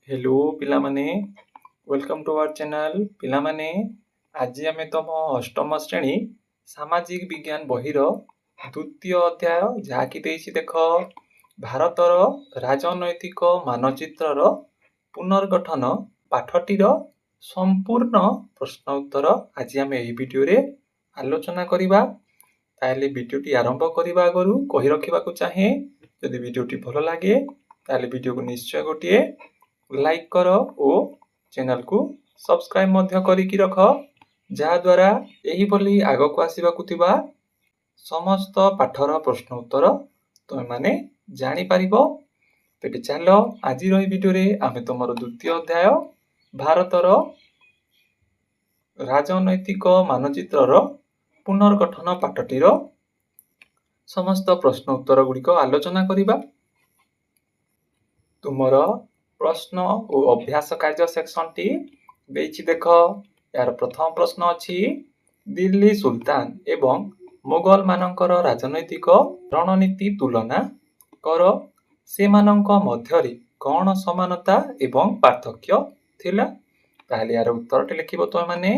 Hello पिलामाने welcome to our channel पिलामाने आज आम तुम अष्टम श्रेणी सामाजिक विज्ञान बहिर द्वितीय अध्याय जहाँकि देख भारतर राजनैतिक मानचित्रर पुनर्गठन पाठटीर संपूर्ण प्रश्न उत्तर आज आम यही भिडियो रे आलोचना करिबा। ताले भिडियोटी आरंभ करने आगु कही रखा चाहे जदि भिडियोटी भल लगे ताले भिडियो को निश्चय गोटे लाइक कर और चैनल को सब्सक्राइब मध्य करिकी रख जहाद्वारा यही भली आग को आसवाक समस्त पाठर प्रश्न उत्तर तुम मैंने जापर। तेज चल आज भिडियो आम तुम द्वितीय अध्याय भारतर राजनैतिक मानचित्रर पुनर्गठन पाठटीर समस्त प्रश्न उत्तर गुड़िक आलोचना करिबा। तुमर प्रश्न और अभ्यास कार्य सेक्शन टी देछि देख यार प्रथम प्रश्न अछि दिल्ली सुल्तान एवं मुगल मानकर राजनैतिक रणनीति तुलना कर से मानक मध्यरे कौन समानता एवं पार्थक्य थिला। ताहले यार उत्तरटी लिखिबो तो माने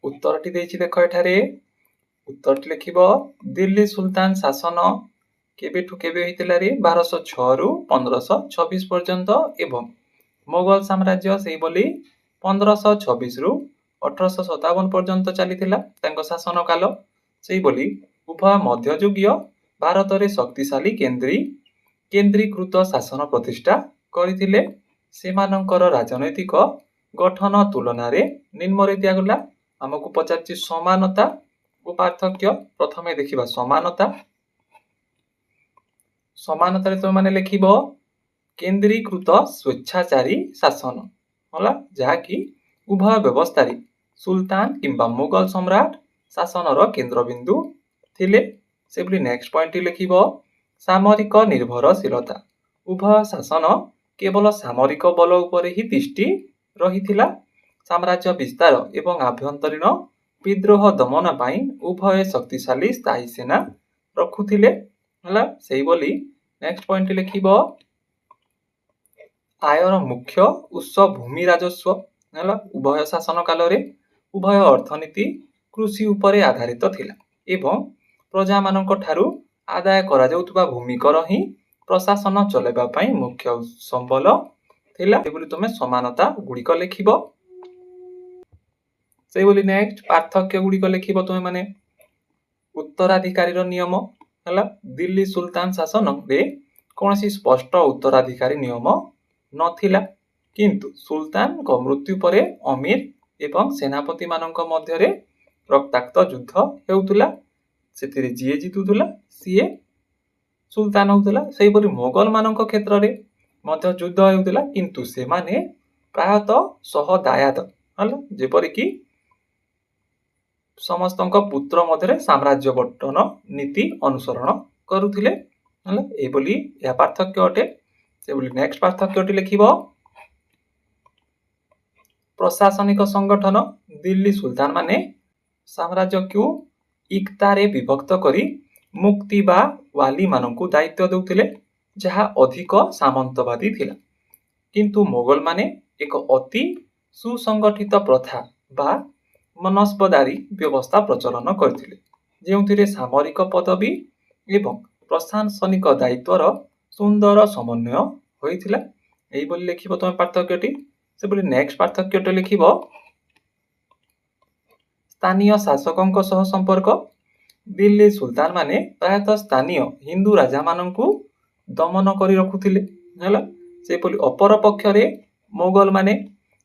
उत्तरटी देछि देख एठारे उत्तरटी लिखिबो दिल्ली सुल्तान शासन केबेठु केबे होइतिला रे 1206 रु 1526 पर्यंत एवं मुगल साम्राज्य सेही बोली 1526 रु 1857 पर्यंत चलीथिला तांको शासन काल। सेही बोली उभय मध्ययुगीय भारत रे शक्तिशाली केंद्रीकृत शासन प्रतिष्ठा करिथिले। सेमानंकर राजनैतिक गठन तुलना रे निम्नरे दियागला हमकु पचारछि समानता और पार्थक्य। प्रथमे देखिबा समानता समानता तुम मैंने लिख केंद्रीकृत स्वेच्छाचारी शासन है जहाँकि उभय व्यवस्था सुल्तान किंबा मुगल सम्राट शासनर केन्द्रबिंदु थिले। से नेक्स्ट पॉइंट लिख सामरिक निर्भरशीलता उभय शासन केवल सामरिक बल उपर ही दृष्टि रही साम्राज्य विस्तार एवं आभ्यंतरीण विद्रोह दमन पाई उभय शक्तिशाली स्थायी सेना रखुथिले हला। सेही बोली नेक्स्ट पॉइंट लिख आयर मुख्य उत्स भूमि राजस्व है उभय शासन काल रे उभय अर्थनीति कृषि उपरे आधारित थिला एवं प्रजा मानक ठारू आदाय करा जाउतबा भूमि कर ही प्रशासन चलेबा पई मुख्य संबल थिला। एबोली तुमे समानता गुड़िक लिखिबो। सेही बोली नेक्स्ट पार्थक्य गुड़िक लिखिबो तुमे माने उत्तराधिकारी नियम है दिल्ली सुल्तान शासन रे कौन सी स्पष्ट उत्तराधिकारी नियम नथिला किंतु सुल्तान को मृत्यु परे अमीर एवं सेनापति मानक मध्यरे रक्ताक्त युद्ध हेउतुला सेतिरे जिए जितुतुला सीए सुल्तान होउतुला। सेही परि मुगल मानक क्षेत्र रे मध्य युद्ध हेउतुला किंतु से माने प्रायतः सह दायाद हला जेपरि कि समस्त पुत्र मध्य साम्राज्य बंटन नीति अनुसरण करुथिले हला ए बोली या पार्थक्य अटे। से बोली नेक्स्ट पार्थक्यटी लिखिबो प्रशासनिक संगठन दिल्ली सुल्तान माने साम्राज्य को इक्तारे विभक्त करी मुक्ति बा वाली मानकु दायित्व देउथिले जहा अधिक सामंतवादी थिला किंतु मुगल माने एक अति सुसंगठित प्रथा बा मनस्पदारी व्यवस्था प्रचलन करथिले जेउथिरे सामरिक पदवी एवं प्रशासनिक दायित्वर सुंदर समन्वय होइथिला। एई बोली लिखिबो तुम पार्थक्यटी। से बोली नेक्स्ट पार्थक्यटी लिखिबो स्थानीय शासकों सह संपर्क दिल्ली सुल्तान माने प्रायतः स्थानीय हिंदू राजा माननकु दमन करी रखुथिले हला। से बोली अपर पक्ष रे मुगल माने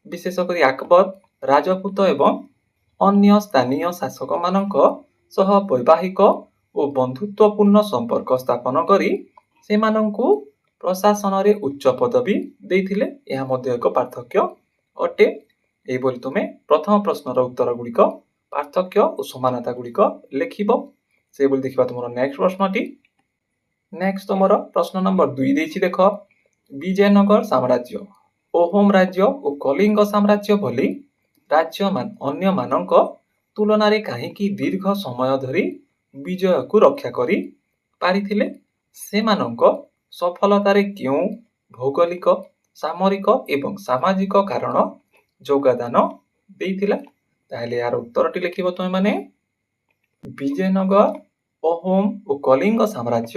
विशेष करी अकबर राजपूत एवं अन्य स्थानीय शासक मानक सह वैवाहिक और बंधुत्वपूर्ण संपर्क स्थापन करी से माननकु प्रशासन रे उच्च पदवी देइथिले यह मध्ये एक पार्थक्य अटे। एई बोली तुमे प्रथम प्रश्नर उत्तर गुड़िक पार्थक्य और समानता गुड़िक लिखिबो। से बोली देखिबा तुमरो नेक्स्ट प्रश्नटी। नेक्स्ट तुमरो प्रश्न नंबर 2 देछि देख विजयनगर साम्राज्य ओहोम राज्य और कलिंग साम्राज्य भली राज्य अन्य मानक तुलना रे काहेकि दीर्घ समय धरी विजय को रक्षा करी पारिथिले से मानक सफलतारे क्यों ଭୌଗୋଳିକ, ସାମରିକ ଏବଂ ସାମାଜିକ କାରଣ ଯୋଗଦାନ ଦେଇଥିଲା। ତାହେଲେ ଏହାର ଉତ୍ତରଟି ଲେଖିବ ତୁମେ ମାନେ ବିଜୟନଗର, ଅହୋମ ଓ କଳିଙ୍ଗ ସାମ୍ରାଜ୍ୟ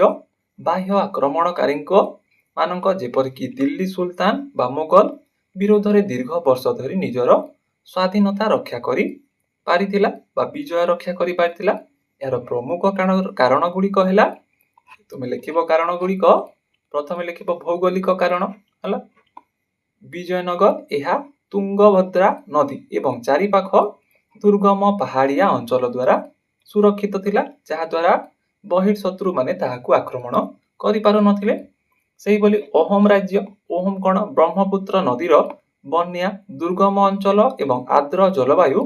ବାହ୍ୟ ଆକ୍ରମଣକାରୀଙ୍କ ମାନଙ୍କ ଯେପରିକି ଦିଲ୍ଲୀ ସୁଲତାନ ବା ମୋଗଲ ବିରୋଧରେ ଦୀର୍ଘ ବର୍ଷ ଧରି ନିଜର ସ୍ୱାଧୀନତା ରକ୍ଷା କରି ପାରିଥିଲା ବା ବିଜୟ ରକ୍ଷା କରିପାରିଥିଲା। ଏହାର ପ୍ରମୁଖ କାରଣ ଗୁଡ଼ିକ ହେଲା, ତୁମେ ଲେଖିବ କାରଣ ଗୁଡ଼ିକ, ପ୍ରଥମେ ଲେଖିବ ଭୌଗୋଳିକ କାରଣ ହେଲା, ବିଜୟନଗର ଏହା ତୁଙ୍ଗଭଦ୍ରା ନଦୀ ଏବଂ ଚାରିପାଖ ଦୁର୍ଗମ ପାହାଡ଼ିଆ ଅଞ୍ଚଳ ଦ୍ୱାରା ସୁରକ୍ଷିତ ଥିଲା, ଯାହାଦ୍ୱାରା ବହିଃଶତ୍ରୁ ମାନେ ତାହାକୁ ଆକ୍ରମଣ କରିପାରୁନଥିଲେ। ସେହିଭଳି ଅହୋମ ରାଜ୍ୟ, ଅହୋମ କ'ଣ, ବ୍ରହ୍ମପୁତ୍ର ନଦୀର ବନ୍ୟା, ଦୁର୍ଗମ ଅଞ୍ଚଳ ଏବଂ ଆର୍ଦ୍ର ଜଳବାୟୁ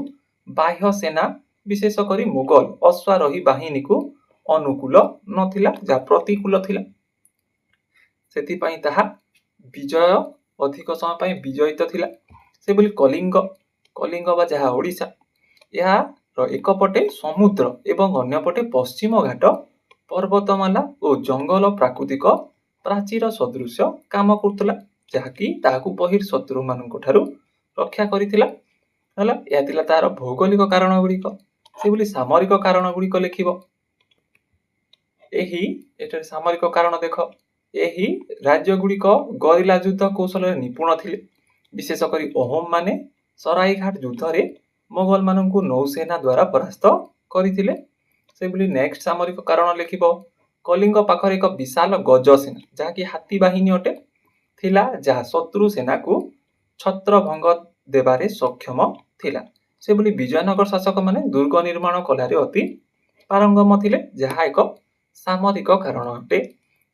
ବାହ୍ୟ ସେନା ବିଶେଷ କରି ମୋଗଲ ଅଶ୍ୱାରୋହୀ ବାହିନୀକୁ ଅନୁକୂଳ ନଥିଲା, ଯାହା ପ୍ରତିକୂଳ ଥିଲା। ସେଥିପାଇଁ ତାହା ବିଜୟ ଅଧିକ ସମୟ ପାଇଁ ବିଜୟିତ ଥିଲା। ସେଭଳି କଳିଙ୍ଗ, କଳିଙ୍ଗ ବା ଯାହା ଓଡ଼ିଶା, ଏହାର ଏକପଟେ ସମୁଦ୍ର ଏବଂ ଅନ୍ୟପଟେ ପଶ୍ଚିମ ଘାଟ ପର୍ବତମାଲା ଓ ଜଙ୍ଗଲ ପ୍ରାକୃତିକ ପ୍ରାଚୀର ସଦୃଶ କାମ କରୁଥିଲା, ଯାହାକି ତାହାକୁ ବହିଃଶତ୍ରୁ ମାନଙ୍କ ଠାରୁ ରକ୍ଷା କରିଥିଲା ହେଲା। ଏହା ଥିଲା ତାର ଭୌଗୋଳିକ କାରଣ ଗୁଡ଼ିକ। ସେଭଳି ସାମରିକ କାରଣ ଗୁଡ଼ିକ ଲେଖିବ। ଏଠାରେ ସାମରିକ କାରଣ ଦେଖ, ଏହି ରାଜ୍ୟ ଗୁଡ଼ିକ ଗରିଲା ଯୁଦ୍ଧ କୌଶଳରେ ନିପୁଣ ଥିଲେ। ବିଶେଷ କରି ଅହୋମ ମାନେ ସରାଇଘାଟ ଯୁଦ୍ଧରେ ମୋଗଲ ମାନଙ୍କୁ ନୌସେନା ଦ୍ୱାରା ପରାସ୍ତ କରିଥିଲେ। ସେଭଳି ନେକ୍ସଟ ସାମରିକ କାରଣ ଲେଖିବ, କଳିଙ୍ଗ ପାଖରେ ଏକ ବିଶାଳ ଗଜ ସେନା, ଯାହାକି ହାତୀ ବାହିନୀ ଅଟେ, ଥିଲା, ଯାହା ଶତ୍ରୁ ସେନାକୁ ଛତ୍ରଭଙ୍ଗ ଦେବାରେ ସକ୍ଷମ ଥିଲା। ସେଭଳି ବିଜୟନଗର ଶାସକ ମାନେ ଦୁର୍ଗ ନିର୍ମାଣ କଲାରେ ଅତି ପାରଙ୍ଗମ ଥିଲେ, ଯାହା ଏକ ସାମରିକ କାରଣ ଅଟେ।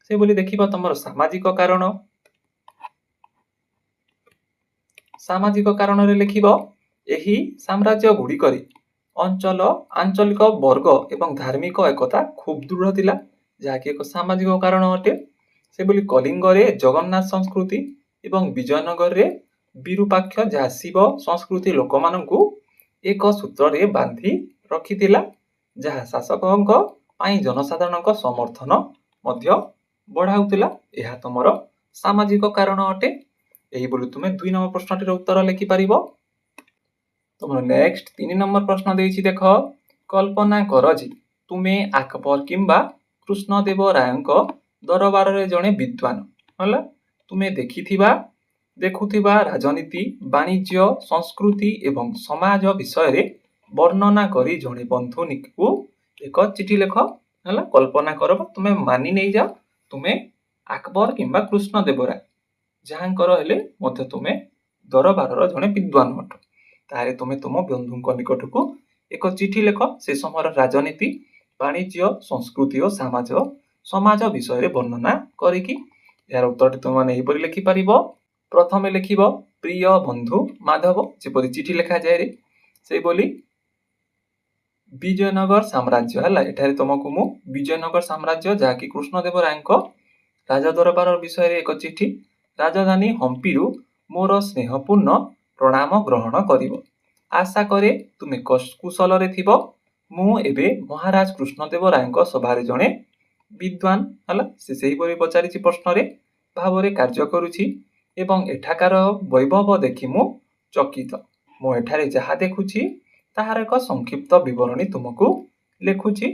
ସେଭଳି ଦେଖିବ ତମର ସାମାଜିକ କାରଣ। ସାମାଜିକ କାରଣରେ ଲେଖିବ, ଏହି ସାମ୍ରାଜ୍ୟ ଗୁଡ଼ିକରେ ଆଞ୍ଚଳିକ ବର୍ଗ ଏବଂ ଧାର୍ମିକ ଏକତା ଖୁବ୍ ଦୃଢ଼ ଥିଲା, ଯାହାକି ଏକ ସାମାଜିକ କାରଣ ଅଟେ। ସେଭଳି କଳିଙ୍ଗରେ ଜଗନ୍ନାଥ ସଂସ୍କୃତି ଏବଂ ବିଜୟନଗରରେ ବିରୁପାକ୍ଷ, ଯାହା ଶିବ ସଂସ୍କୃତି ଲୋକମାନଙ୍କୁ ଏକ ସୂତ୍ରରେ ବାନ୍ଧି ରଖିଥିଲା, ଯାହା ଶାସକଙ୍କ ପାଇଁ ଜନସାଧାରଣଙ୍କ ସମର୍ଥନ ମଧ୍ୟ ବଢ଼ାଉଥିଲା। ଏହା ତମର ସାମାଜିକ କାରଣ ଅଟେ। ଏହିଭଳି ତୁମେ 2 ନମ୍ବର ପ୍ରଶ୍ନଟିର ଉତ୍ତର ଲେଖିପାରିବ। ତମର ନେକ୍ସଟ 3 ନମ୍ବର ପ୍ରଶ୍ନ ଦେଇଛି, ଦେଖ, କଳ୍ପନା କର ଯେ ତୁମେ ଆକବର କିମ୍ବା କୃଷ୍ଣଦେବରାୟଙ୍କ ଦରବାରରେ ଜଣେ ବିଦ୍ୱାନ ହେଲା। ତୁମେ ଦେଖୁଥିବା ରାଜନୀତି, ବାଣିଜ୍ୟ, ସଂସ୍କୃତି ଏବଂ ସମାଜ ବିଷୟରେ ବର୍ଣ୍ଣନା କରି ଜଣେ ବନ୍ଧୁକୁ ଏକ ଚିଠି ଲେଖ ହେଲା। କଳ୍ପନା କର, ତୁମେ ମାନି ନେଇଯାଅ ତୁମେ ଆକବର କିମ୍ବା କୃଷ୍ଣଦେବରାୟ ଯାହାଙ୍କର ହେଲେ ମଧ୍ୟ ତୁମେ ଦରବାରର ଜଣେ ବିଦ୍ୱାନ ଅଟ। ତାହେଲେ ତୁମେ ତୁମ ବନ୍ଧୁଙ୍କ ନିକଟକୁ ଏକ ଚିଠି ଲେଖ, ସେ ସମୟର ରାଜନୀତି, ବାଣିଜ୍ୟ, ସଂସ୍କୃତି ଓ ସମାଜ ବିଷୟରେ ବର୍ଣ୍ଣନା କରିକି। ଏହାର ଉତ୍ତରଟି ତୁମେ ଏହିପରି ଲେଖିପାରିବ। ପ୍ରଥମେ ଲେଖିବ, ପ୍ରିୟ ବନ୍ଧୁ ମାଧବ, ଯେପରି ଚିଠି ଲେଖାଯାଏ ସେହିଭଳି ବିଜୟନଗର ସାମ୍ରାଜ୍ୟ ହେଲା। ଏଠାରେ ତୁମକୁ ମୁଁ ବିଜୟନଗର ସାମ୍ରାଜ୍ୟ, ଯାହାକି କୃଷ୍ଣଦେବରାୟଙ୍କ ରାଜଦରବାର ବିଷୟରେ ଏକ ଚିଠି, ରାଜଧାନୀ ହମ୍ପିରୁ ମୋର ସ୍ନେହପୂର୍ଣ୍ଣ ପ୍ରଣାମ ଗ୍ରହଣ କରିବ। ଆଶା କରେ ତୁମେ କୁଶଳରେ ଥିବ। ମୁଁ ଏବେ ମହାରାଜ କୃଷ୍ଣଦେବରାୟଙ୍କ ସଭାରେ ଜଣେ ବିଦ୍ୱାନ ହେଲା। ସେ ସେହିପରି ପଚାରିଛି ପ୍ରଶ୍ନରେ ଭାବରେ କାର୍ଯ୍ୟ କରୁଛି ଏବଂ ଏଠାକାର ବୈଭବ ଦେଖି ମୁଁ ଚକିତ। ମୁଁ ଏଠାରେ ଯାହା ଦେଖୁଛି ତାହାର ଏକ ସଂକ୍ଷିପ୍ତ ବିବରଣୀ ତୁମକୁ ଲେଖୁଛି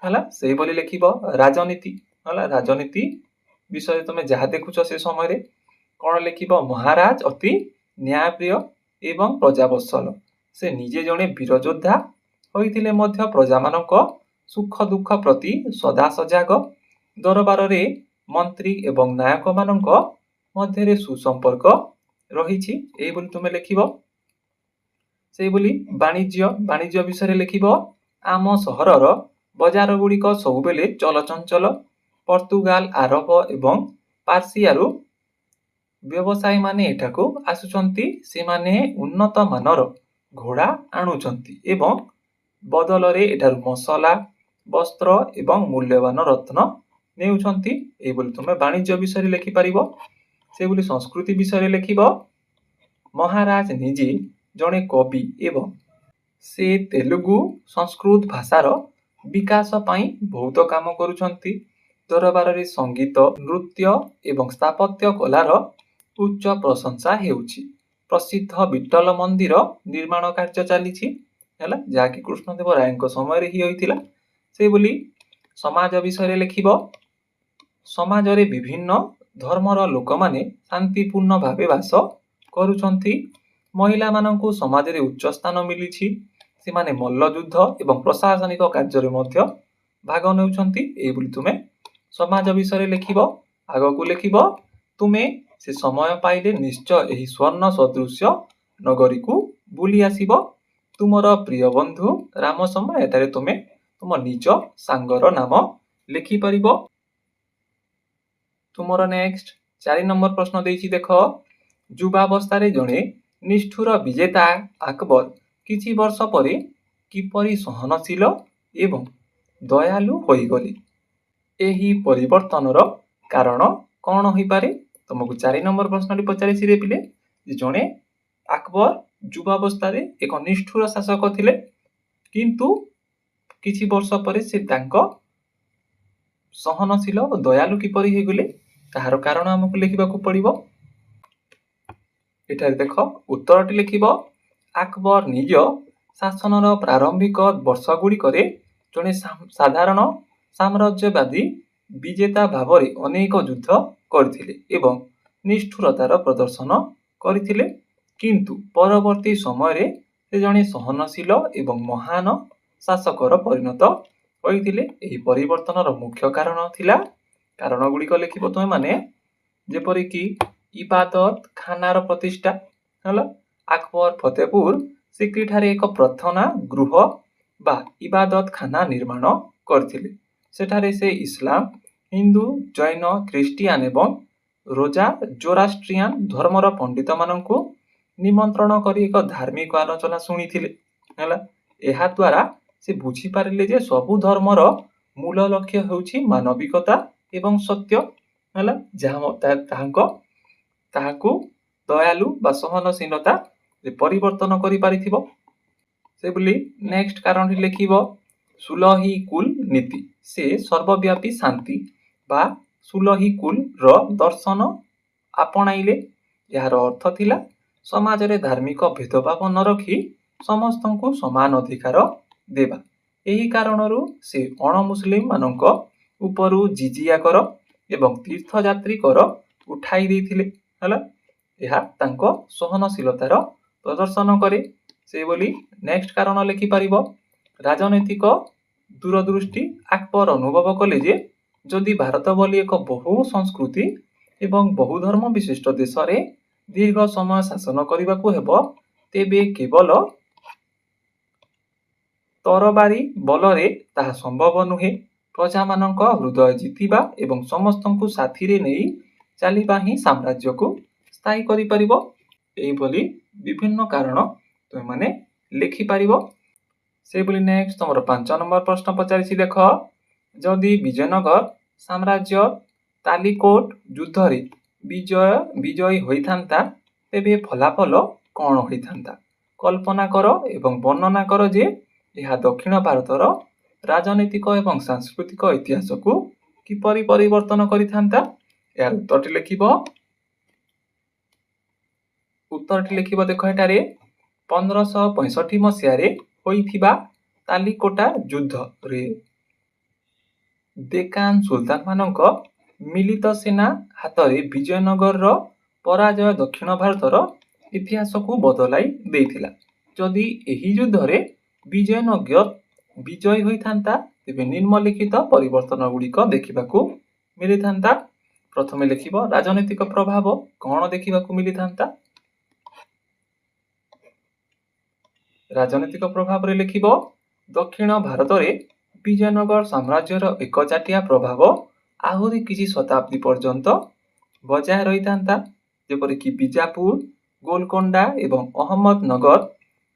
ହେଲା। ସେହିଭଳି ଲେଖିବ ରାଜନୀତି ହେଲା। ରାଜନୀତି ବିଷୟରେ ତୁମେ ଯାହା ଦେଖୁଛ ସେ ସମୟରେ କ'ଣ ଲେଖିବ, ମହାରାଜ ଅତି ନ୍ୟାୟପ୍ରିୟ ଏବଂ ପ୍ରଜାବତ୍ସଲ। ସେ ନିଜେ ଜଣେ ବୀର ଯୋଦ୍ଧା ହୋଇଥିଲେ ମଧ୍ୟ ପ୍ରଜାମାନଙ୍କ ସୁଖ ଦୁଃଖ ପ୍ରତି ସଦା ସଜାଗ। ଦରବାରରେ ମନ୍ତ୍ରୀ ଏବଂ ନାୟକମାନଙ୍କ ମଧ୍ୟରେ ସୁସମ୍ପର୍କ ରହିଛି, ଏହିଭଳି ତୁମେ ଲେଖିବ। ସେହିଭଳି ବାଣିଜ୍ୟ ବିଷୟରେ ଲେଖିବ, ଆମ ସହରର ବଜାର ଗୁଡ଼ିକ ସବୁବେଳେ ଚଳଚଞ୍ଚଳ। ପର୍ତ୍ତୁଗାଲ, ଆରବ ଏବଂ ପାର୍ସିଆରୁ ବ୍ୟବସାୟୀମାନେ ଏଠାକୁ ଆସୁଛନ୍ତି। ସେମାନେ ଉନ୍ନତ ମାନର ଘୋଡ଼ା ଆଣୁଛନ୍ତି ଏବଂ ବଦଳରେ ଏଠାରୁ ମସଲା, ବସ୍ତ୍ର ଏବଂ ମୂଲ୍ୟବାନ ରତ୍ନ ନେଉଛନ୍ତି। ଏହିଭଳି ତୁମେ ବାଣିଜ୍ୟ ବିଷୟରେ ଲେଖିପାରିବ। ସେହିଭଳି ସଂସ୍କୃତି ବିଷୟରେ ଲେଖିବ, ମହାରାଜ ନିଜେ ଜଣେ କବି ଏବଂ ସେ ତେଲୁଗୁ ସଂସ୍କୃତ ଭାଷାର ବିକାଶ ପାଇଁ ବହୁତ କାମ କରୁଛନ୍ତି। ଦରବାରରେ ସଙ୍ଗୀତ, ନୃତ୍ୟ ଏବଂ ସ୍ଥାପତ୍ୟ କଳାର ଉଚ୍ଚ ପ୍ରଶଂସା ହେଉଛି। ପ୍ରସିଦ୍ଧ ବିଟ୍ଠଲ ମନ୍ଦିର ନିର୍ମାଣ କାର୍ଯ୍ୟ ଚାଲିଛି ହେଲା, ଯାହାକି କୃଷ୍ଣଦେବ ରାୟଙ୍କ ସମୟରେ ହିଁ ହୋଇଥିଲା। ସେହିଭଳି ସମାଜ ବିଷୟରେ ଲେଖିବ। ସମାଜରେ ବିଭିନ୍ନ ଧର୍ମର ଲୋକମାନେ ଶାନ୍ତିପୂର୍ଣ୍ଣ ଭାବେ ବାସ କରୁଛନ୍ତି। ମହିଳାମାନଙ୍କୁ ସମାଜରେ ଉଚ୍ଚ ସ୍ଥାନ ମିଳିଛି। ସେମାନେ ମଲ୍ଲଯୁଦ୍ଧ ଏବଂ ପ୍ରଶାସନିକ କାର୍ଯ୍ୟରେ ମଧ୍ୟ ଭାଗ ନେଉଛନ୍ତି। ଏଇଭଳି ତୁମେ ସମାଜ ବିଷୟରେ ଲେଖିବ। ଆଗକୁ ଲେଖିବ, ତୁମେ ସେ ସମୟ ପାଇଲେ ନିଶ୍ଚୟ ଏହି ସ୍ୱର୍ଣ୍ଣ ସଦୃଶ୍ୟ ନଗରୀକୁ ବୁଲି ଆସିବ। ତୁମର ପ୍ରିୟ ବନ୍ଧୁ ରାମ ସମୟ, ଏଠାରେ ତୁମେ ତୁମ ନିଜ ସାଙ୍ଗର ନାମ ଲେଖିପାରିବ। ତୁମର ନେକ୍ସଟ 4 ନମ୍ବର ପ୍ରଶ୍ନ ଦେଇଛି ଦେଖ। ଯୁବାବସ୍ଥାରେ ଜଣେ ନିଷ୍ଠୁର ବିଜେତା ଆକବର କିଛି ବର୍ଷ ପରେ କିପରି ସହନଶୀଳ ଏବଂ ଦୟାଳୁ ହୋଇଗଲେ? ଏହି ପରିବର୍ତ୍ତନର କାରଣ କ'ଣ ହୋଇପାରେ? ତୁମକୁ 4 ନମ୍ବର ପ୍ରଶ୍ନଟି ପଚାରିଛି ରେ ପିଲେ, ଯେ ଜଣେ ଆକବର ଯୁବାବସ୍ଥାରେ ଏକ ନିଷ୍ଠୁର ଶାସକ ଥିଲେ, କିନ୍ତୁ କିଛି ବର୍ଷ ପରେ ସେ ତାଙ୍କ ସହନଶୀଳ ଓ ଦୟାଳୁ କିପରି ହୋଇଗଲେ ତାହାର କାରଣ ଆମକୁ ଲେଖିବାକୁ ପଡ଼ିବ। ଏଠାରେ ଦେଖ ଉତ୍ତରଟି ଲେଖିବ। ଆକବର ନିଜ ଶାସନର ପ୍ରାରମ୍ଭିକ ବର୍ଷଗୁଡ଼ିକରେ ଜଣେ ସାଧାରଣ ସାମ୍ରାଜ୍ୟବାଦୀ ବିଜେତା ଭାବରେ ଅନେକ ଯୁଦ୍ଧ କରିଥିଲେ ଏବଂ ନିଷ୍ଠୁରତାର ପ୍ରଦର୍ଶନ କରିଥିଲେ, କିନ୍ତୁ ପରବର୍ତ୍ତୀ ସମୟରେ ସେ ଜଣେ ସହନଶୀଳ ଏବଂ ମହାନ ଶାସକର ପରିଣତ ହୋଇଥିଲେ। ଏହି ପରିବର୍ତ୍ତନର ମୁଖ୍ୟ କାରଣ ଥିଲା, କାରଣ ଗୁଡ଼ିକ ଲେଖିବ ତୁମେ ମାନେ, ଯେପରିକି ଇବାଦତ ଖାନାର ପ୍ରତିଷ୍ଠା ହେଲା। ଆକବର ଫତେପୁର ସିକ୍ରି ଠାରେ ଏକ ପ୍ରାର୍ଥନା ଗୃହ ବା ଇବାଦତ ଖାନା ନିର୍ମାଣ କରିଥିଲେ। ସେଠାରେ ସେ ଇସଲାମ, ହିନ୍ଦୁ, ଜୈନ, ଖ୍ରୀଷ୍ଟିଆନ ଏବଂ ଜୋରାଷ୍ଟ୍ରିଆନ ଧର୍ମର ପଣ୍ଡିତମାନଙ୍କୁ ନିମନ୍ତ୍ରଣ କରି ଏକ ଧାର୍ମିକ ଆଲୋଚନା ଶୁଣିଥିଲେ ହେଲା। ଏହା ଦ୍ୱାରା ସେ ବୁଝିପାରିଲେ ଯେ ସବୁ ଧର୍ମର ମୂଳ ଲକ୍ଷ୍ୟ ହେଉଛି ମାନବିକତା ଏବଂ ସତ୍ୟ ହେଲା, ତାହାକୁ ଦୟାଳୁ ବା ସହନଶୀଳତା ପରିବର୍ତ୍ତନ କରିପାରିଥିବ। ସେଭଳି ନେକ୍ସଟ କାରଣଟି ଲେଖିବ। ସୁଲହି କୁଲ ନୀତି, ସେ ସର୍ବବ୍ୟାପୀ ଶାନ୍ତି ବା ସୁଲହି କୁଲର ଦର୍ଶନ ଆପଣାଇଲେ। ଏହାର ଅର୍ଥ ଥିଲା ସମାଜରେ ଧାର୍ମିକ ଭେଦଭାବ ନ ରଖି ସମସ୍ତଙ୍କୁ ସମାନ ଅଧିକାର ଦେବା। ଏହି କାରଣରୁ ସେ ଅଣ-ମୁସଲିମ ମାନଙ୍କ ଉପରୁ ଜିଜିଆ କର ଏବଂ ତୀର୍ଥଯାତ୍ରୀ କର ଉଠାଇ ଦେଇଥିଲେ ହେଲା। ଏହା ତାଙ୍କ ସହନଶୀଳତାର ପ୍ରଦର୍ଶନ କରେ। ସେହିଭଳି ନେକ୍ସଟ କାରଣ ଲେଖିପାରିବ। ରାଜନୈତିକ ଦୂରଦୃଷ୍ଟି, ଆକବର ଅନୁଭବ କଲେ ଯେ ଯଦି ଭାରତ ଭଳି ଏକ ବହୁ ସଂସ୍କୃତି ଏବଂ ବହୁ ଧର୍ମ ବିଶିଷ୍ଟ ଦେଶରେ ଦୀର୍ଘ ସମୟ ଶାସନ କରିବାକୁ ହେବ, ତେବେ କେବଳ ତରବାରୀ ବଳରେ ତାହା ସମ୍ଭବ ନୁହେଁ। ପ୍ରଜାମାନଙ୍କ ହୃଦୟ ଜିତିବା ଏବଂ ସମସ୍ତଙ୍କୁ ସାଥିରେ ନେଇ ଚାଲିବା ହିଁ ସାମ୍ରାଜ୍ୟକୁ ସ୍ଥାୟୀ କରିପାରିବ। ଏହିଭଳି ବିଭିନ୍ନ କାରଣ ତୁମେମାନେ ଲେଖିପାରିବ। ସେହିଭଳି ନେକ୍ସଟ ତମର 5 ନମ୍ବର ପ୍ରଶ୍ନ ପଚାରିଛି ଦେଖ। ଯଦି ବିଜୟନଗର ସାମ୍ରାଜ୍ୟ ତାଲିକୋଟ ଯୁଦ୍ଧରେ ବିଜୟୀ ହୋଇଥାନ୍ତା, ତେବେ ଫଳାଫଳ କ'ଣ ହୋଇଥାନ୍ତା? କଳ୍ପନା କର ଏବଂ ବର୍ଣ୍ଣନା କର ଯେ ଏହା ଦକ୍ଷିଣ ଭାରତର ରାଜନୈତିକ ଏବଂ ସାଂସ୍କୃତିକ ଇତିହାସକୁ କିପରି ପରିବର୍ତ୍ତନ କରିଥାନ୍ତା। ଏହାର ଉତ୍ତରଟି ଲେଖିବ ଦେଖ। ଏଠାରେ 1565 ମସିହାରେ ହୋଇଥିବା ତାଲିକୋଟା ଯୁଦ୍ଧରେ ଡେକାନ ସୁଲତାନମାନଙ୍କ ମିଳିତ ସେନା ହାତରେ ବିଜୟନଗରର ପରାଜୟ ଦକ୍ଷିଣ ଭାରତର ଇତିହାସକୁ ବଦଳାଇ ଦେଇଥିଲା। ଯଦି ଏହି ଯୁଦ୍ଧରେ ବିଜୟନଗର ବିଜୟୀ ହୋଇଥାନ୍ତା, ତେବେ ନିମ୍ନଲିଖିତ ପରିବର୍ତ୍ତନ ଗୁଡ଼ିକ ଦେଖିବାକୁ ମିଳିଥାନ୍ତା। ପ୍ରଥମେ ଲେଖିବ ରାଜନୈତିକ ପ୍ରଭାବ କ'ଣ ଦେଖିବାକୁ ମିଳିଥାନ୍ତା। ରାଜନୈତିକ ପ୍ରଭାବରେ ଲେଖିବ ଦକ୍ଷିଣ ଭାରତରେ ବିଜୟନଗର ସାମ୍ରାଜ୍ୟର ଏକଚାଟିଆ ପ୍ରଭାବ ଆହୁରି କିଛି ଶତାବ୍ଦୀ ପର୍ଯ୍ୟନ୍ତ ବଜାୟ ରହିଥାନ୍ତା, ଯେପରିକି ବିଜାପୁର, ଗୋଲକୋଣ୍ଡା ଏବଂ ଅହମ୍ମଦନଗର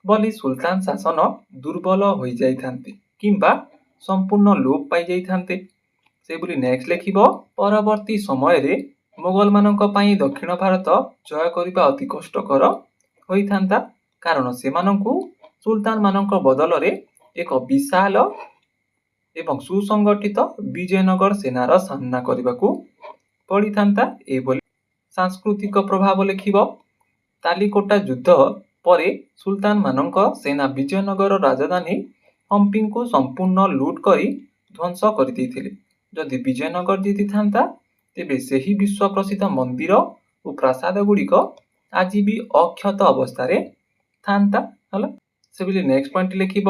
ଭଳି ସୁଲତାନ ଶାସନ ଦୁର୍ବଳ ହୋଇଯାଇଥାନ୍ତେ କିମ୍ବା ସମ୍ପୂର୍ଣ୍ଣ ଲୋପ ପାଇଯାଇଥାନ୍ତେ। ସେହିଭଳି ନେକ୍ସଟ ଲେଖିବ ପରବର୍ତ୍ତୀ ସମୟରେ ମୋଗଲମାନଙ୍କ ପାଇଁ ଦକ୍ଷିଣ ଭାରତ ଜୟ କରିବା ଅତି କଷ୍ଟକର ହୋଇଥାନ୍ତା, କାରଣ ସେମାନଙ୍କୁ ସୁଲତାନମାନଙ୍କ ବଦଳରେ ଏକ ବିଶାଳ ଏବଂ ସୁସଂଗଠିତ ବିଜୟନଗର ସେନାର ସାମ୍ନା କରିବାକୁ ପଡ଼ିଥାନ୍ତା। ଏଭଳି ସାଂସ୍କୃତିକ ପ୍ରଭାବ ଲେଖିବ। ତାଲିକୋଟା ଯୁଦ୍ଧ ପରେ ସୁଲତାନମାନଙ୍କ ସେନା ବିଜୟନଗର ରାଜଧାନୀ ହମ୍ପିଙ୍କୁ ସମ୍ପୂର୍ଣ୍ଣ ଲୁଟ୍ କରି ଧ୍ୱଂସ କରିଦେଇଥିଲେ। ଯଦି ବିଜୟନଗର ଜିତିଥାନ୍ତା ତେବେ ସେହି ବିଶ୍ୱ ପ୍ରସିଦ୍ଧ ମନ୍ଦିର ଓ ପ୍ରାସାଦ ଗୁଡ଼ିକ ଆଜି ବି ଅକ୍ଷତ ଅବସ୍ଥାରେ ଥାନ୍ତା। ହେଲା, ସେଭଳି ନେକ୍ସଟ ପଏଣ୍ଟ ଲେଖିବ।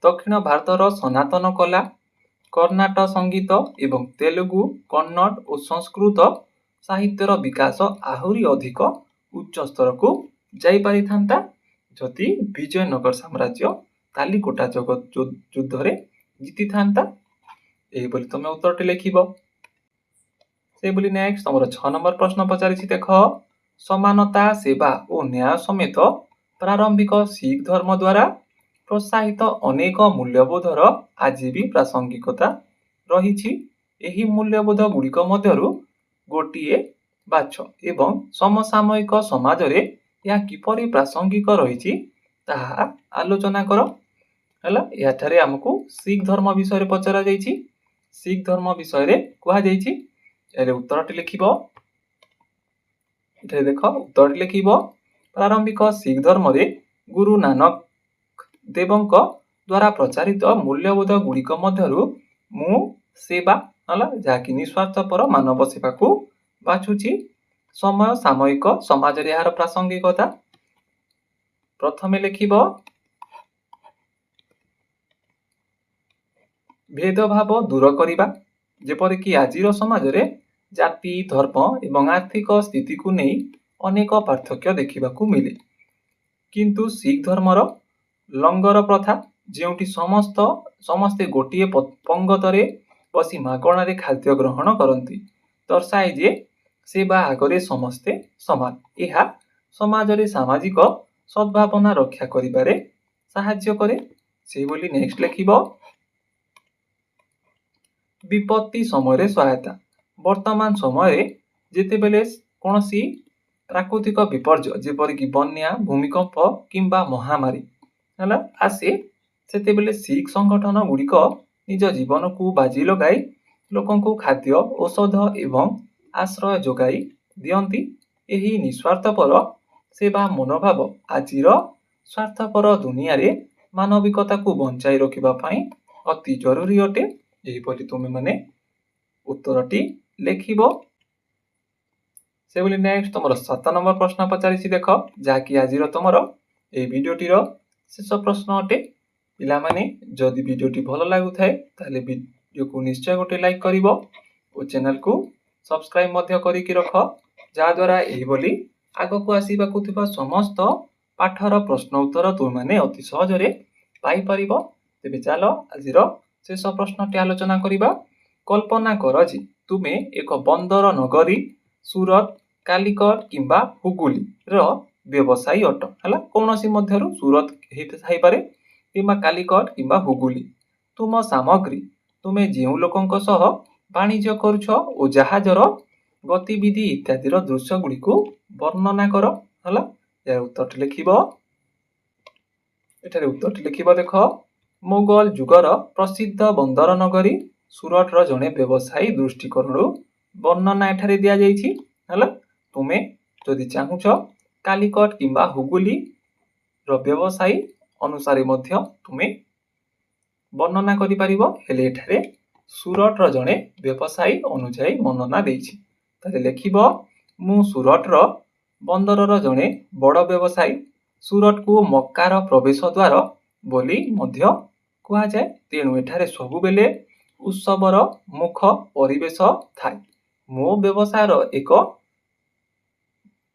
ଦକ୍ଷିଣ ଭାରତର ସନାତନ କଲା, କର୍ଣ୍ଣାଟ ସଙ୍ଗୀତ ଏବଂ ତେଲୁଗୁ, କନ୍ନଡ଼ ଓ ସଂସ୍କୃତ ସାହିତ୍ୟର ବିକାଶ ଆହୁରି ଅଧିକ ଉଚ୍ଚ ସ୍ତରକୁ ଯାଇପାରିଥାନ୍ତା ଯଦି ବିଜୟନଗର ସାମ୍ରାଜ୍ୟ ତାଲିକୋଟା ଯୁଦ୍ଧରେ ଜିତିଥାନ୍ତା। ଏହିଭଳି ତମେ ଉତ୍ତରଟି ଲେଖିବ। ସେଭଳି ନେକ୍ସଟ ତମର 6 ନମ୍ବର ପ୍ରଶ୍ନ ପଚାରିଛି ଦେଖ। ସମାନତା, ସେବା ଓ ନ୍ୟାୟ ସମେତ ପ୍ରାରମ୍ଭିକ ଶିଖ ଧର୍ମ ଦ୍ୱାରା ପ୍ରୋତ୍ସାହିତ ଅନେକ ମୂଲ୍ୟବୋଧର ଆଜି ବି ପ୍ରାସଙ୍ଗିକତା ରହିଛି। ଏହି ମୂଲ୍ୟବୋଧ ଗୁଡ଼ିକ ମଧ୍ୟରୁ ଗୋଟିଏ ବାଛ ଏବଂ ସମସାମୟିକ ସମାଜରେ ଏହା କିପରି ପ୍ରାସଙ୍ଗିକ ରହିଛି ତାହା ଆଲୋଚନା କର। ହେଲା, ଏଠାରେ ଆମକୁ ଶିଖ ଧର୍ମ ବିଷୟରେ ପଚରା ଯାଇଛି। ଶିଖ ଧର୍ମ ବିଷୟରେ କୁହାଯାଇଛି। ଏରେ ଉତ୍ତରଟି ଲେଖିବ। ଏଠାରେ ଦେଖ ଉତ୍ତରଟି ଲେଖିବ। ପ୍ରାରମ୍ଭିକ ଶିଖ ଧର୍ମରେ ଗୁରୁ ନାନକ ଦେବଙ୍କ ଦ୍ୱାରା ପ୍ରଚାରିତ ମୂଲ୍ୟବୋଧ ଗୁଡ଼ିକ ମଧ୍ୟରୁ ମୁଁ ସେବା, ହେଲା, ଯାହାକି ନିଃସ୍ୱାର୍ଥପର ମାନବ ସେବାକୁ ବାଛୁଛି। ସମୟ ସାମୟିକ ସମାଜରେ ଏହାର ପ୍ରାସଙ୍ଗିକତା। ପ୍ରଥମେ ଲେଖିବ ଭେଦଭାବ ଦୂର କରିବା, ଯେପରିକି ଆଜିର ସମାଜରେ ଜାତି, ଧର୍ମ ଏବଂ ଆର୍ଥିକ ସ୍ଥିତିକୁ ନେଇ ଅନେକ ପାର୍ଥକ୍ୟ ଦେଖିବାକୁ ମିଳେ। କିନ୍ତୁ ଶିଖ ଧର୍ମର ଲଙ୍ଗର ପ୍ରଥା, ଯେଉଁଠି ସମସ୍ତେ ଗୋଟିଏ ପଙ୍ଗତରେ ବସି ମାଗଣାରେ ଖାଦ୍ୟ ଗ୍ରହଣ କରନ୍ତି, ଦର୍ଶାଏ ଯେ ସେବା ଆଗରେ ସମସ୍ତେ ସମାନ। ଏହା ସମାଜରେ ସାମାଜିକ ସଦ୍ଭାବନା ରକ୍ଷା କରିବାରେ ସାହାଯ୍ୟ କରେ। ସେହିଭଳି ନେକ୍ସଟ ଲେଖିବ ବିପତ୍ତି ସମୟରେ ସହାୟତା। ବର୍ତ୍ତମାନ ସମୟରେ ଯେତେବେଳେ କୌଣସି ପ୍ରାକୃତିକ ବିପର୍ଯ୍ୟୟ ଯେପରିକି ବନ୍ୟା, ଭୂମିକମ୍ପ କିମ୍ବା ମହାମାରୀ ହେଲା ଆସେ, ସେତେବେଳେ ଶିଖ ସଂଗଠନ ଗୁଡ଼ିକ ନିଜ ଜୀବନକୁ ବାଜି ଲଗାଇ ଲୋକଙ୍କୁ ଖାଦ୍ୟ, ଔଷଧ ଏବଂ ଆଶ୍ରୟ ଯୋଗାଇ ଦିଅନ୍ତି। ଏହି ନିଃସ୍ୱାର୍ଥପର ସେବା ମନୋଭାବ ଆଜିର ସ୍ୱାର୍ଥପର ଦୁନିଆରେ ମାନବିକତାକୁ ବଞ୍ଚାଇ ରଖିବା ପାଇଁ ଅତି ଜରୁରୀ ଅଟେ। ଏହିପରି ତୁମେମାନେ ଉତ୍ତରଟି ଲେଖିବ। ସେଭଳି ନେକ୍ସଟ ତମର 7 ନମ୍ବର ପ୍ରଶ୍ନ ପଚାରିଛି ଦେଖ, ଯାହାକି ଆଜିର ତମର ଏହି ଭିଡ଼ିଓଟିର ଶେଷ ପ୍ରଶ୍ନ ଅଟେ। ପିଲାମାନେ ଯଦି ଭିଡ଼ିଓଟି ଭଲ ଲାଗୁଥାଏ ତାହେଲେ ଭିଡ଼ିଓକୁ ନିଶ୍ଚୟ ଗୋଟେ ଲାଇକ୍ କରିବ ଓ ଚ୍ୟାନେଲକୁ ସବସ୍କ୍ରାଇବ ମଧ୍ୟ କରିକି ରଖ, ଯାହାଦ୍ୱାରା ଏହିଭଳି ଆଗକୁ ଆସିବାକୁ ଥିବା ସମସ୍ତ ପାଠର ପ୍ରଶ୍ନ ଉତ୍ତର ତୁମେମାନେ ଅତି ସହଜରେ ପାଇପାରିବ। ତେବେ ଚାଲ ଆଜିର ଶେଷ ପ୍ରଶ୍ନଟି ଆଲୋଚନା କରିବା। କଳ୍ପନା କର ଯେ ତୁମେ ଏକ ବନ୍ଦର ନଗରୀ ସୁରତ, କାଲିକଟ କିମ୍ବା ହୁଗୁଳିର ବ୍ୟବସାୟୀ ଅଟ। ହେଲା, କୌଣସି ମଧ୍ୟରୁ ସୁରତ ହେଇପାରେ କିମ୍ବା କାଲିକଟ କିମ୍ବା ହୁଗୁଳି। ତୁମ ସାମଗ୍ରୀ ତୁମେ ଯେଉଁ ଲୋକଙ୍କ ସହ ବାଣିଜ୍ୟ କରୁଛ ଓ ଜାହାଜର ଗତିବିଧି ଇତ୍ୟାଦିର ଦୃଶ୍ୟ ଗୁଡ଼ିକୁ ବର୍ଣ୍ଣନା କର। ହେଲା, ଏହାର ଉତ୍ତରଟି ଲେଖିବ। ଏଠାରେ ଉତ୍ତରଟି ଲେଖିବ ଦେଖ। ମୋଗଲ ଯୁଗର ପ୍ରସିଦ୍ଧ ବନ୍ଦର ନଗରୀ ସୁରଟର ଜଣେ ବ୍ୟବସାୟୀ ଦୃଷ୍ଟିକୋଣରୁ ବର୍ଣ୍ଣନା ଏଠାରେ ଦିଆଯାଇଛି। ହେଲା, ତୁମେ ଯଦି ଚାହୁଁଛ କାଲିକଟ କିମ୍ବା ହୁଗୁଳିର ବ୍ୟବସାୟୀ ଅନୁସାରେ ମଧ୍ୟ ତୁମେ ବର୍ଣ୍ଣନା କରିପାରିବ, ହେଲେ ଏଠାରେ ସୁରଟର ଜଣେ ବ୍ୟବସାୟୀ ଅନୁଯାୟୀ ବର୍ଣ୍ଣନା ଦେଇଛି। ତାହେଲେ ଲେଖିବ ମୁଁ ସୁରଟର ବନ୍ଦରର ଜଣେ ବଡ଼ ବ୍ୟବସାୟୀ। ସୁରଟକୁ ମକ୍କାର ପ୍ରବେଶ ଦ୍ୱାର ବୋଲି ମଧ୍ୟ କୁହାଯାଏ, ତେଣୁ ଏଠାରେ ସବୁବେଳେ ଉତ୍ସବର ମୁଖ ପରିବେଶ ଥାଏ। ମୋ ବ୍ୟବସାୟର ଏକ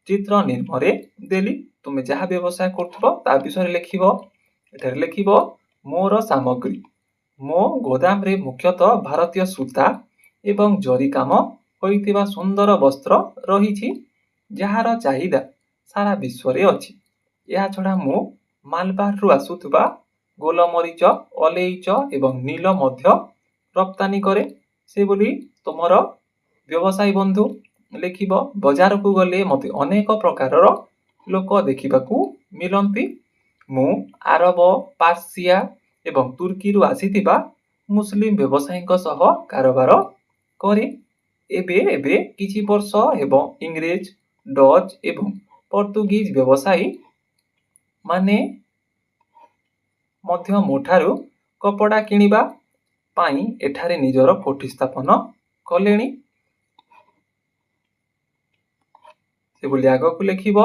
ଚିତ୍ର ନିମ୍ନରେ ଦେଲି। ତୁମେ ଯାହା ବ୍ୟବସାୟ କରୁଥିବ ତା ବିଷୟରେ ଲେଖିବ। ଏଠାରେ ଲେଖିବ ମୋର ସାମଗ୍ରୀ। ମୋ ଗୋଦାମରେ ମୁଖ୍ୟତଃ ଭାରତୀୟ ସୂତା ଏବଂ ଜରି କାମ ହୋଇଥିବା ସୁନ୍ଦର ବସ୍ତ୍ର ରହିଛି, ଯାହାର ଚାହିଦା ସାରା ବିଶ୍ୱରେ ଅଛି। ଏହା ଛଡ଼ା ମୁଁ ମାଲବାରରୁ ଆସୁଥିବା ଗୋଲମରିଚ, ଅଲେଇଚ ଏବଂ ନୀଳ ମଧ୍ୟ ରପ୍ତାନି କରେ। ସେଭଳି ତୁମର ବ୍ୟବସାୟୀ ବନ୍ଧୁ ଲେଖିବ ବଜାରକୁ ଗଲେ ମୋତେ ଅନେକ ପ୍ରକାରର ଲୋକ ଦେଖିବାକୁ ମିଳନ୍ତି। ମୁଁ ଆରବ, ପାର୍ସିଆ ଏବଂ ତୁର୍କୀରୁ ଆସିଥିବା ମୁସଲିମ ବ୍ୟବସାୟୀଙ୍କ ସହ କାରବାର କରେ। ଏବେ ଏବେ କିଛି ବର୍ଷ ହେବ ଇଂରେଜ, ଡଚ୍ ଏବଂ ପର୍ତ୍ତୁଗୀଜ ବ୍ୟବସାୟୀ ମାନେ ମଧ୍ୟ ମୋଠାରୁ କପଡ଼ା କିଣିବା ପାଇଁ ଏଠାରେ ନିଜର କୋଠି ସ୍ଥାପନ କଲେଣି। ସେଭଳି ଆଗକୁ ଲେଖିବ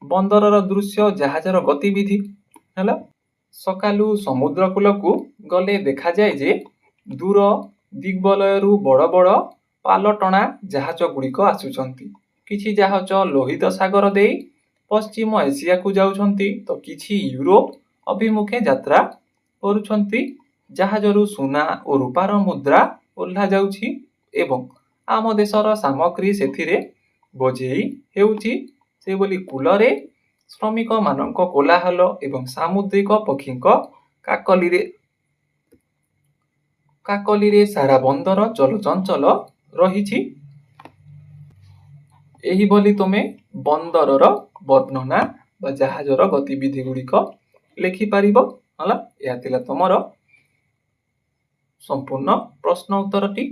ବନ୍ଦରର ଦୃଶ୍ୟ, ଜାହାଜର ଗତିବିଧି ହେଲା। ସକାଳୁ ସମୁଦ୍ର କୂଳକୁ ଗଲେ ଦେଖାଯାଏ ଯେ ଦୂର ଦିଗ୍ବଲୟରୁ ବଡ଼ ବଡ଼ ପାଲଟଣା ଜାହାଜ ଗୁଡ଼ିକ ଆସୁଛନ୍ତି। କିଛି ଜାହାଜ ଲୋହିତ ସାଗର ଦେଇ ପଶ୍ଚିମ ଏସିଆକୁ ଯାଉଛନ୍ତି ତ କିଛି ୟୁରୋପ ଅଭିମୁଖେ ଯାତ୍ରା କରୁଛନ୍ତି। ଜାହାଜରୁ ସୁନା ଓ ରୂପାର ମୁଦ୍ରା ଓହ୍ଲା ଯାଉଛି ଏବଂ ଆମ ଦେଶର ସାମଗ୍ରୀ ସେଥିରେ ବୋଝେଇ ହେଉଛି। ସେଭଳି କୂଳରେ ଶ୍ରମିକମାନଙ୍କ କୋଲାହଲ ଏବଂ ସାମୁଦ୍ରିକ ପକ୍ଷୀଙ୍କ କାକଲିରେ ସାରା ବନ୍ଦର ଚଳଚଞ୍ଚଳ ରହିଛି। ଏହିଭଳି ତୁମେ ବନ୍ଦରର ବର୍ଣ୍ଣନା ବା ଜାହାଜର ଗତିବିଧି ଗୁଡ଼ିକ ଲେଖିପାରିବ ହେଲା। ଏହା ଥିଲା ତମର ସମ୍ପୂର୍ଣ୍ଣ ପ୍ରଶ୍ନ ଉତ୍ତରଟି।